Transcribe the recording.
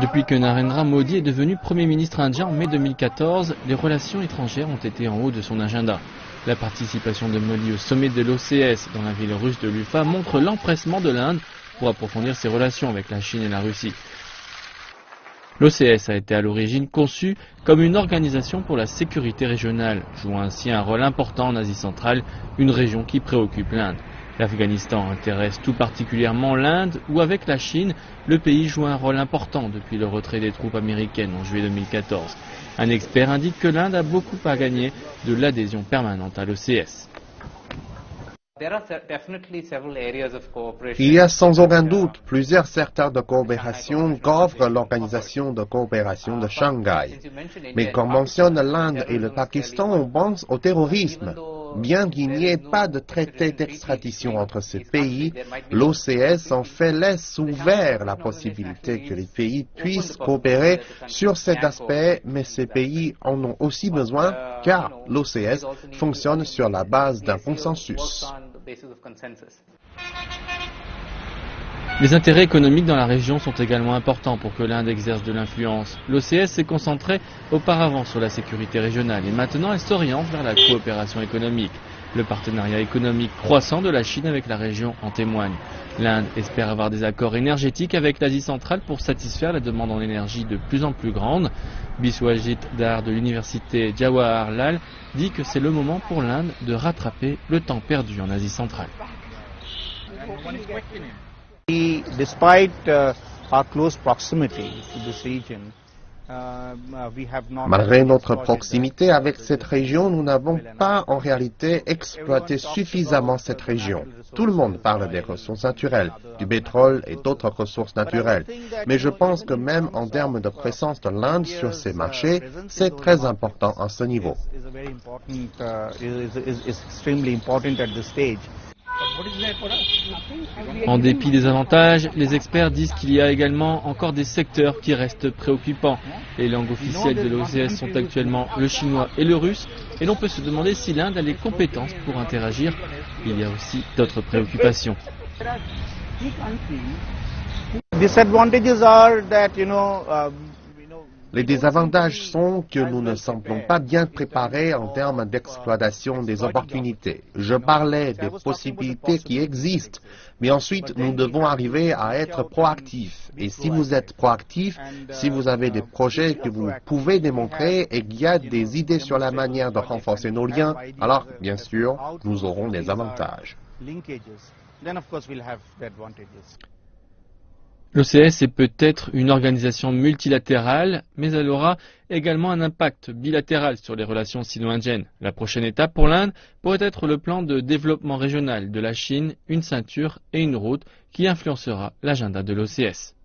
Depuis que Narendra Modi est devenu Premier ministre indien en mai 2014, les relations étrangères ont été en haut de son agenda. La participation de Modi au sommet de l'OCS dans la ville russe de l'Ufa montre l'empressement de l'Inde pour approfondir ses relations avec la Chine et la Russie. L'OCS a été à l'origine conçu comme une organisation pour la sécurité régionale, jouant ainsi un rôle important en Asie centrale, une région qui préoccupe l'Inde. L'Afghanistan intéresse tout particulièrement l'Inde, où avec la Chine, le pays joue un rôle important depuis le retrait des troupes américaines en juillet 2014. Un expert indique que l'Inde a beaucoup à gagner de l'adhésion permanente à l'OCS. Il y a sans aucun doute plusieurs secteurs de coopération qu'offre l'Organisation de coopération de Shanghai. Mais comme mentionne l'Inde et le Pakistan, on pense au terrorisme. Bien qu'il n'y ait pas de traité d'extradition entre ces pays, l'OCS en fait laisse ouvert la possibilité que les pays puissent coopérer sur cet aspect, mais ces pays en ont aussi besoin car l'OCS fonctionne sur la base d'un consensus. Les intérêts économiques dans la région sont également importants pour que l'Inde exerce de l'influence. L'OCS s'est concentré auparavant sur la sécurité régionale et maintenant elle s'oriente vers la coopération économique. Le partenariat économique croissant de la Chine avec la région en témoigne. L'Inde espère avoir des accords énergétiques avec l'Asie centrale pour satisfaire la demande en énergie de plus en plus grande. Biswajit Dar de l'université Jawaharlal dit que c'est le moment pour l'Inde de rattraper le temps perdu en Asie centrale. Malgré notre proximité avec cette région, nous n'avons pas en réalité exploité suffisamment cette région. Tout le monde parle des ressources naturelles, du pétrole et d'autres ressources naturelles. Mais je pense que même en termes de présence de l'Inde sur ces marchés, c'est très important à ce niveau. En dépit des avantages, les experts disent qu'il y a également encore des secteurs qui restent préoccupants. Les langues officielles de l'OCS sont actuellement le chinois et le russe, et l'on peut se demander si l'Inde a les compétences pour interagir. Il y a aussi d'autres préoccupations. Les désavantages sont que nous ne semblons pas bien préparés en termes d'exploitation des opportunités. Je parlais des possibilités qui existent, mais ensuite nous devons arriver à être proactifs. Et si vous êtes proactifs, si vous avez des projets que vous pouvez démontrer et qu'il y a des idées sur la manière de renforcer nos liens, alors bien sûr, nous aurons des avantages. L'OCS est peut-être une organisation multilatérale, mais elle aura également un impact bilatéral sur les relations sino-indiennes. La prochaine étape pour l'Inde pourrait être le plan de développement régional de la Chine, une ceinture et une route qui influencera l'agenda de l'OCS.